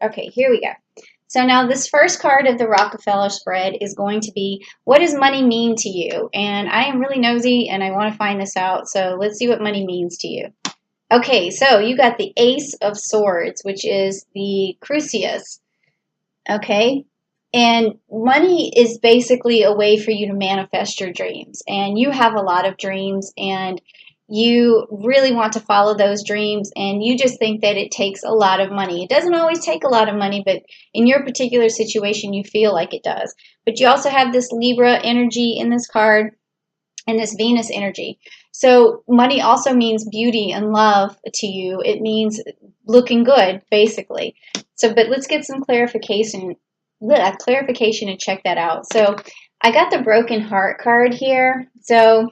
Okay, here we go. So now this first card of the Rockefeller spread is going to be, what does money mean to you? And I am really nosy and I want to find this out. So let's see what money means to you. Okay, so you got the Ace of Swords, which is the Crucius. Okay, and money is basically a way for you to manifest your dreams. And you have a lot of dreams and you really want to follow those dreams, and you just think that it takes a lot of money. It doesn't always take a lot of money, but in your particular situation, you feel like it does. But you also have this Libra energy in this card and this Venus energy. So money also means beauty and love to you. It means looking good, basically. So, but let's get some clarification and check that out. So I got the Broken Heart card here. So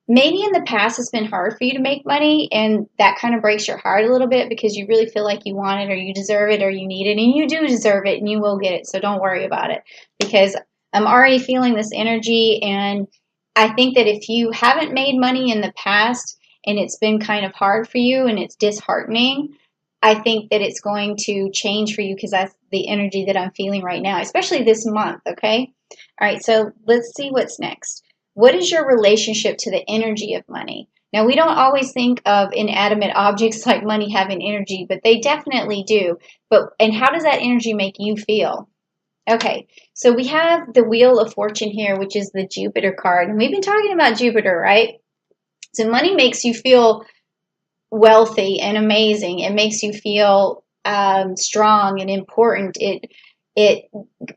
maybe in the past it's been hard for you to make money, and that kind of breaks your heart a little bit because you really feel like you want it or you deserve it or you need it, and you do deserve it and you will get it. So don't worry about it, because I'm already feeling this energy, and I think that if you haven't made money in the past and it's been kind of hard for you and it's disheartening, I think that it's going to change for you, because that's the energy that I'm feeling right now, especially this month, okay? All right, so let's see what's next. What is your relationship to the energy of money? Now, we don't always think of inanimate objects like money having energy, but they definitely do. And how does that energy make you feel? Okay, so we have the Wheel of Fortune here, which is the Jupiter card. And we've been talking about Jupiter, right? So money makes you feel wealthy and amazing. It makes you feel strong and important. It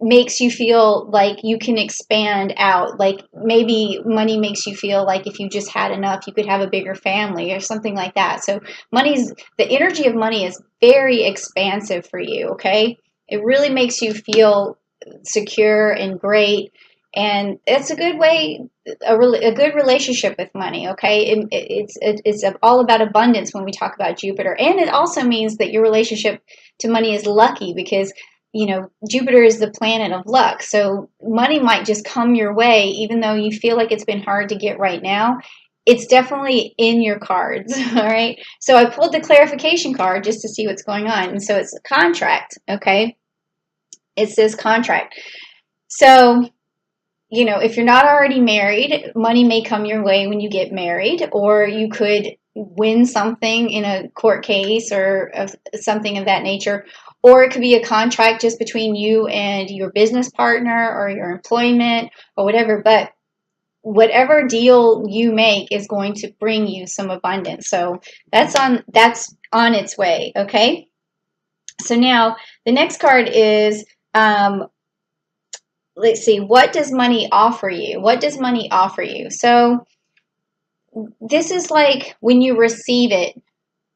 makes you feel like you can expand out. Like maybe money makes you feel like if you just had enough, you could have a bigger family or something like that. So the energy of money is very expansive for you, okay? It really makes you feel secure and great. And it's a good way, a good relationship with money, okay? It's all about abundance when we talk about Jupiter. And it also means that your relationship to money is lucky, because Jupiter is the planet of luck. So money might just come your way, even though you feel like it's been hard to get right now. It's definitely in your cards, all right? So I pulled the clarification card just to see what's going on. And so it's a contract, okay? It says contract. So, if you're not already married, money may come your way when you get married, or you could win something in a court case or something of that nature. Or it could be a contract just between you and your business partner or your employment or whatever. But whatever deal you make is going to bring you some abundance. So that's on its way, okay? So now the next card is, let's see, what does money offer you? What does money offer you? So this is like when you receive it,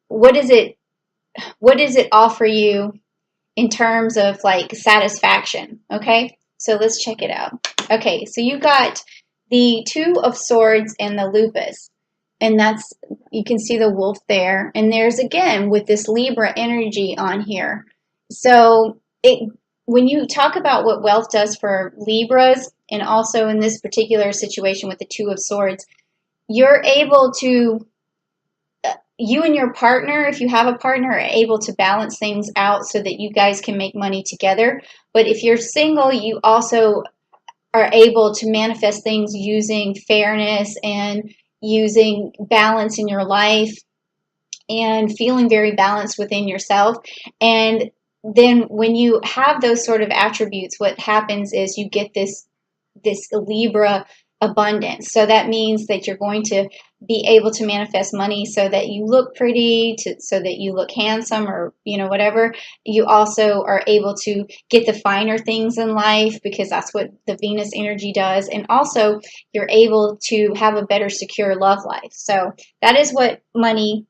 what does it offer you in terms of like satisfaction, okay? So let's check it out. Okay, so you got the Two of Swords and the Lupus, and you can see the wolf there, and there's again with this Libra energy on here. So when you talk about what wealth does for Libras, and also in this particular situation with the Two of Swords, you're able to, you and your partner, if you have a partner, are able to balance things out so that you guys can make money together. But if you're single, you also are able to manifest things using fairness and using balance in your life and feeling very balanced within yourself. And then when you have those sort of attributes, what happens is you get this Libra abundance. So that means that you're going to be able to manifest money so that you look pretty, so that you look handsome, or whatever. You also are able to get the finer things in life, because that's what the Venus energy does. And also you're able to have a better secure love life. So that is what money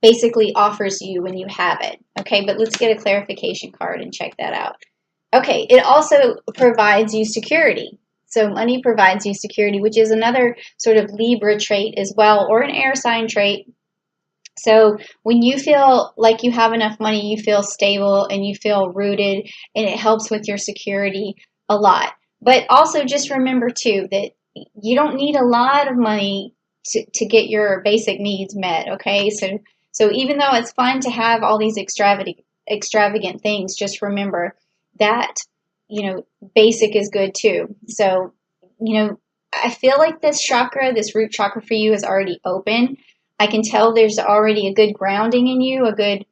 basically offers you when you have it. Okay, but let's get a clarification card and check that out. Okay, it also provides you security. So money provides you security, which is another sort of Libra trait as well, or an air sign trait. So when you feel like you have enough money, you feel stable and you feel rooted, and it helps with your security a lot. But also just remember too that you don't need a lot of money to get your basic needs met, okay? So even though it's fun to have all these extravagant things, just remember that, basic is good too. So, I feel like this chakra, this root chakra for you is already open. I can tell there's already a good grounding in you, a good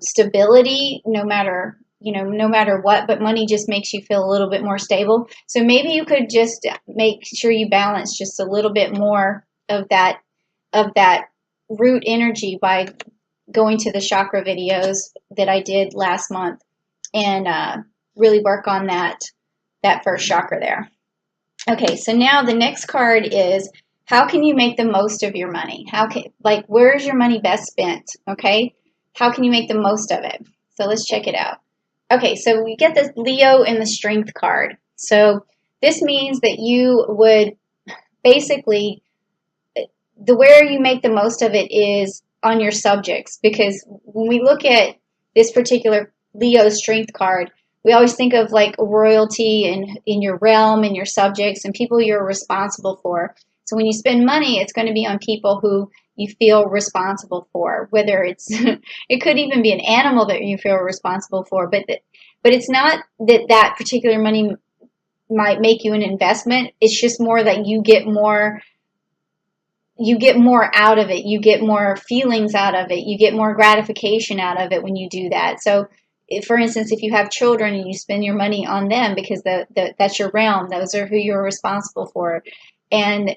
stability, no matter what, but money just makes you feel a little bit more stable. So maybe you could just make sure you balance just a little bit more of that root energy by going to the chakra videos that I did last month and really work on that first chakra there. Okay, so now the next card is, how can you make the most of your money? Where is your money best spent? Okay, how can you make the most of it? So let's check it out. Okay, so we get the Leo and the Strength card. So this means that you would basically, where you make the most of it is on your subjects, because when we look at this particular Leo Strength card, we always think of like royalty and in your realm and your subjects and people you're responsible for. So when you spend money, it's going to be on people who you feel responsible for, whether it's, it could even be an animal that you feel responsible for, but it's not that particular money might make you an investment. It's just more that you get more out of it. You get more feelings out of it. You get more gratification out of it when you do that. So for instance, if you have children and you spend your money on them because that's your realm, those are who you're responsible for, and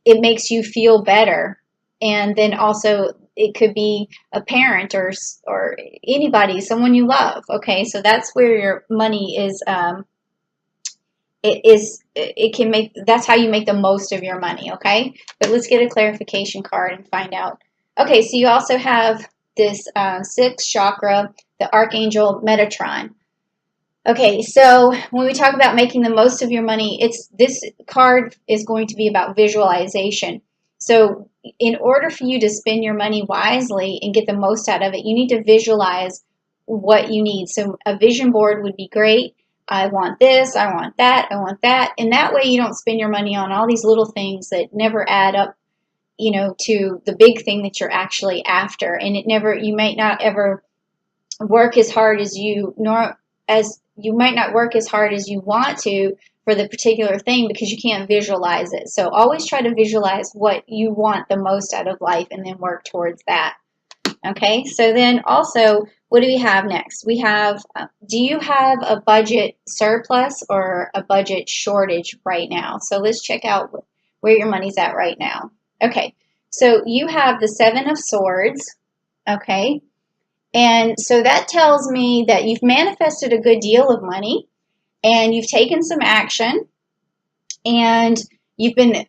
it makes you feel better. And then also it could be a parent or anybody, someone you love. Okay, so that's where your money is. That's how you make the most of your money. Okay, but let's get a clarification card and find out. Okay, so you also have this sixth chakra, the Archangel Metatron. Okay, so when we talk about making the most of your money, this card is going to be about visualization. So in order for you to spend your money wisely and get the most out of it, you need to visualize what you need. So a vision board would be great. I want this, I want that, I want that. And that way you don't spend your money on all these little things that never add up, to the big thing that you're actually after. And you might not ever work as hard as you might not work as hard as you want to for the particular thing because you can't visualize it. So always try to visualize what you want the most out of life and then work towards that. Okay, so then also, what do we have next? We have, do you have a budget surplus or a budget shortage right now? So let's check out where your money's at right now. Okay, so you have the Seven of Swords, okay? And so that tells me that you've manifested a good deal of money and you've taken some action and you've been,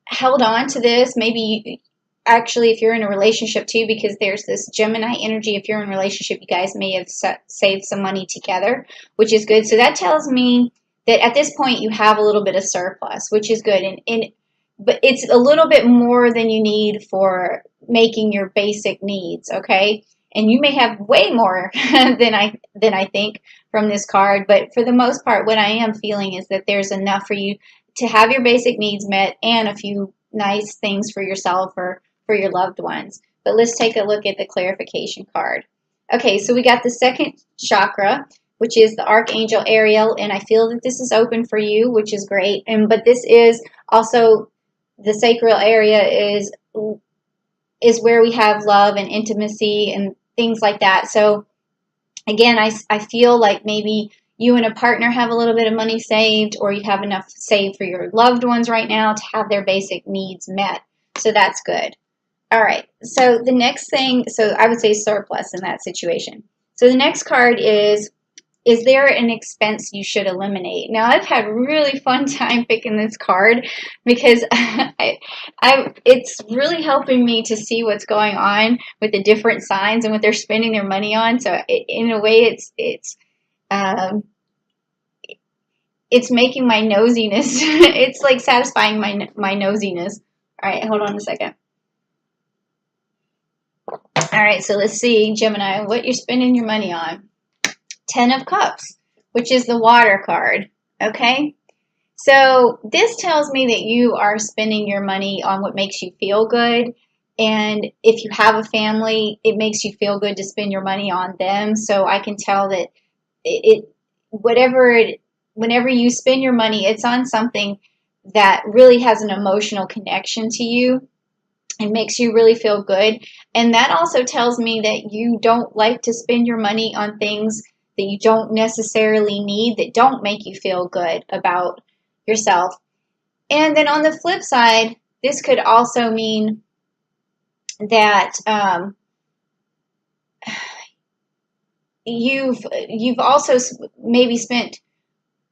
held on to this. Maybe actually, if you're in a relationship too, because there's this Gemini energy, if you're in a relationship, you guys may have saved some money together, which is good. So that tells me that at this point you have a little bit of surplus, which is good. But it's a little bit more than you need for making your basic needs, okay? And you may have way more than I think from this card, but for the most part, what I am feeling is that there's enough for you to have your basic needs met and a few nice things for yourself or for your loved ones. But let's take a look at the clarification card. Okay, so we got the second chakra, which is the Archangel Ariel, and I feel that this is open for you, which is great. But this is also the sacral area is where we have love and intimacy and things like that. So again, I feel like maybe you and a partner have a little bit of money saved, or you have enough saved for your loved ones right now to have their basic needs met. So that's good. All right. So the next thing, so I would say surplus in that situation. So the next card is there an expense you should eliminate? Now, I've had really fun time picking this card because it's really helping me to see what's going on with the different signs and what they're spending their money on. So in a way, it's making my nosiness, it's like satisfying my nosiness. All right, hold on a second. All right, so let's see, Gemini, what you're spending your money on. 10 of Cups, which is the water card, okay? So this tells me that you are spending your money on what makes you feel good, And if you have a family, it makes you feel good to spend your money on them. So I can tell that it whatever it whenever you spend your money, it's on something that really has an emotional connection to you. It makes you really feel good. And that also tells me that you don't like to spend your money on things that you don't necessarily need, that don't make you feel good about yourself. And then on the flip side, this could also mean that you've also maybe spent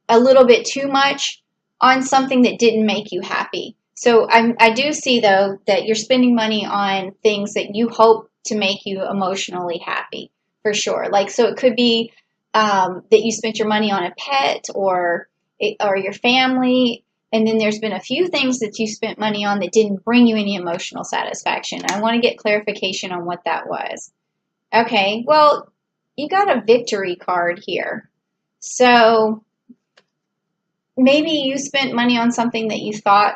a little bit too much on something that didn't make you happy. So I do see, though, that you're spending money on things that you hope to make you emotionally happy, for sure. Like, so it could be that you spent your money on a pet or your family, and then there's been a few things that you spent money on that didn't bring you any emotional satisfaction. I want to get clarification on what that was. Okay, well, you got a victory card here. So maybe you spent money on something that you thought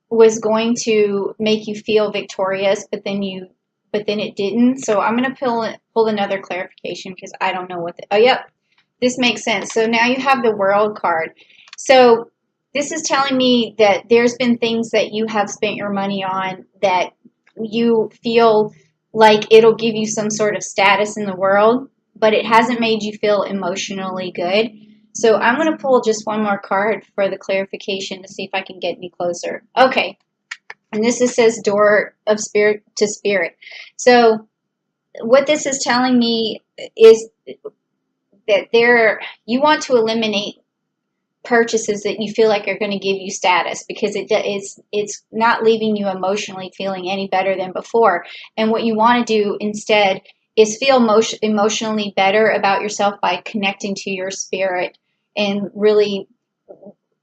was going to make you feel victorious, but then it didn't. So I'm going to pull another clarification because I don't know oh, yep, this makes sense. So now you have the World card. So this is telling me that there's been things that you have spent your money on that you feel like it'll give you some sort of status in the world, but it hasn't made you feel emotionally good. So I'm going to pull just one more card for the clarification to see if I can get any closer. Okay. And this says Door of Spirit to Spirit. So what this is telling me is that you want to eliminate purchases that you feel like are going to give you status, because it's not leaving you emotionally feeling any better than before. And what you want to do instead is feel emotionally better about yourself by connecting to your spirit and really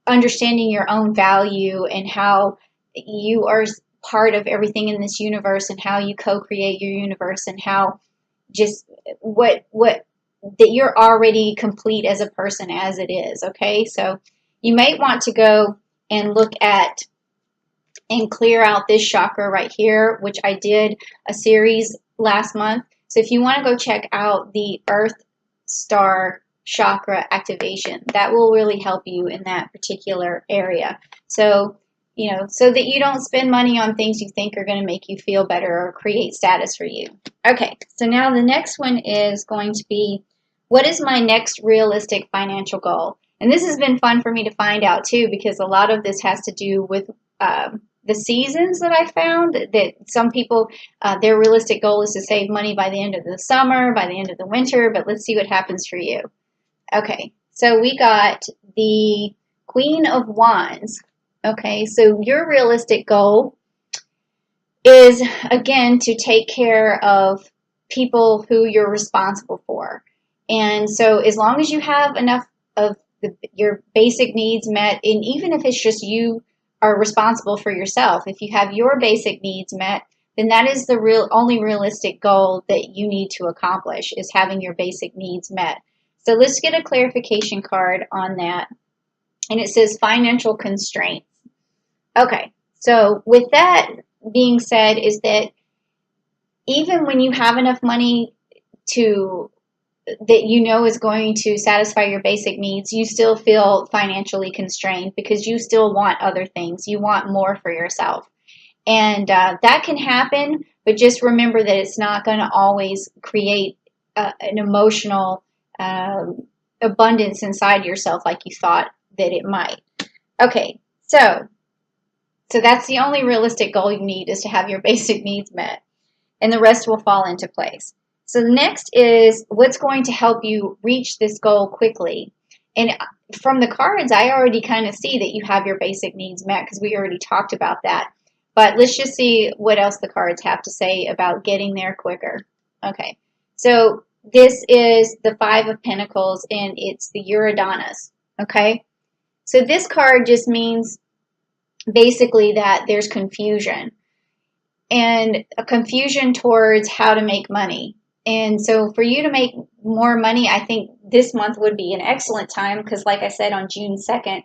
understanding your own value and how you are part of everything in this universe and how you co-create your universe and how just what that you're already complete as a person as it is. Okay, so you might want to go and look at and clear out this chakra right here, which I did a series last month. So if you want to go check out the Earth Star chakra activation, that will really help you in that particular area. So, so that you don't spend money on things you think are going to make you feel better or create status for you. Okay, so now the next one is going to be, what is my next realistic financial goal? And this has been fun for me to find out too, because a lot of this has to do with the seasons that I found, that some people, their realistic goal is to save money by the end of the summer, by the end of the winter, but let's see what happens for you. Okay, so we got the Queen of Wands. Okay, so your realistic goal is, again, to take care of people who you're responsible for. And so as long as you have enough of your basic needs met, and even if it's just you are responsible for yourself, if you have your basic needs met, then that is the only realistic goal that you need to accomplish, is having your basic needs met. So let's get a clarification card on that. And it says financial constraints. Okay, so with that being said, is that even when you have enough money that you know is going to satisfy your basic needs, you still feel financially constrained because you still want other things. You want more for yourself. And that can happen, but just remember that it's not going to always create an emotional abundance inside yourself like you thought that it might. Okay, so that's the only realistic goal you need, is to have your basic needs met, and the rest will fall into place. So the next is, what's going to help you reach this goal quickly? And from the cards, I already kind of see that you have your basic needs met, because we already talked about that. But let's just see what else the cards have to say about getting there quicker. Okay, so this is the Five of Pentacles, and it's the Uranus. Okay, so this card just means basically that there's confusion, and a confusion towards how to make money. And so for you to make more money, I think this month would be an excellent time, because like I said, on June 2nd,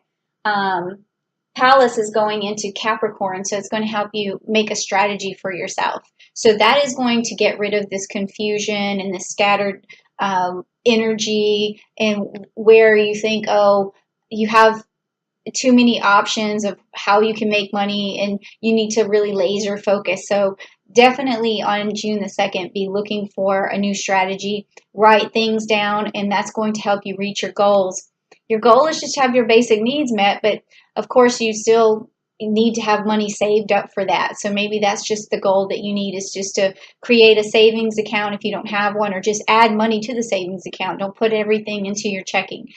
Palace is going into Capricorn, so it's going to help you make a strategy for yourself. So that is going to get rid of this confusion and this scattered energy, and where you think, oh, you have too many options of how you can make money and you need to really laser focus. So definitely on June the 2nd, be looking for a new strategy, write things down, and that's going to help you reach your goals. Your goal is just to have your basic needs met, but of course you still need to have money saved up for that. So maybe that's just the goal that you need, is just to create a savings account if you don't have one, or just add money to the savings account. Don't put everything into your checking.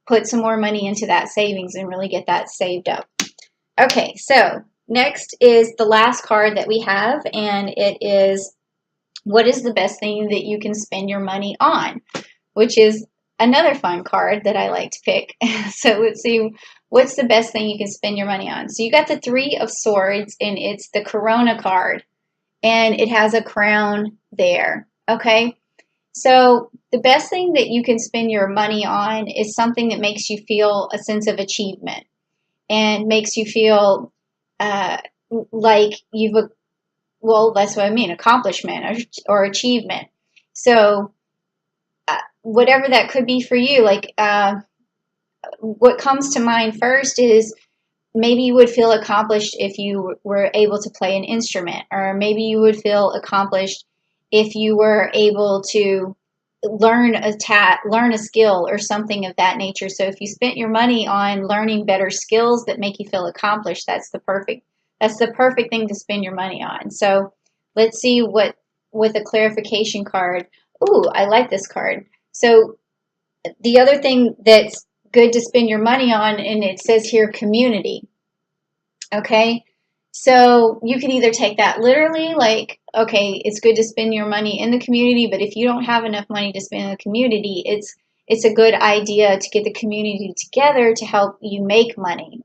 Put some more money into that savings and really get that saved up. Okay, so next is the last card that we have, and it is, what is the best thing that you can spend your money on? Which is another fun card that I like to pick. So let's see, what's the best thing you can spend your money on? So you got the Three of Swords, and it's the Corona card, and it has a crown there. Okay, so the best thing that you can spend your money on is something that makes you feel a sense of achievement and makes you feel uh, like you've, well, that's what I mean, accomplishment or achievement. So whatever that could be for you, like what comes to mind first is, maybe you would feel accomplished if you were able to play an instrument, or maybe you would feel accomplished if you were able to learn a skill or something of that nature. So if you spent your money on learning better skills that make you feel accomplished, that's the perfect thing to spend your money on. So let's see what, with a clarification card. Ooh, I like this card. So the other thing that's good to spend your money on, and it says here community. Okay, so you can either take that literally, like, okay, it's good to spend your money in the community, but if you don't have enough money to spend in the community, it's a good idea to get the community together to help you make money.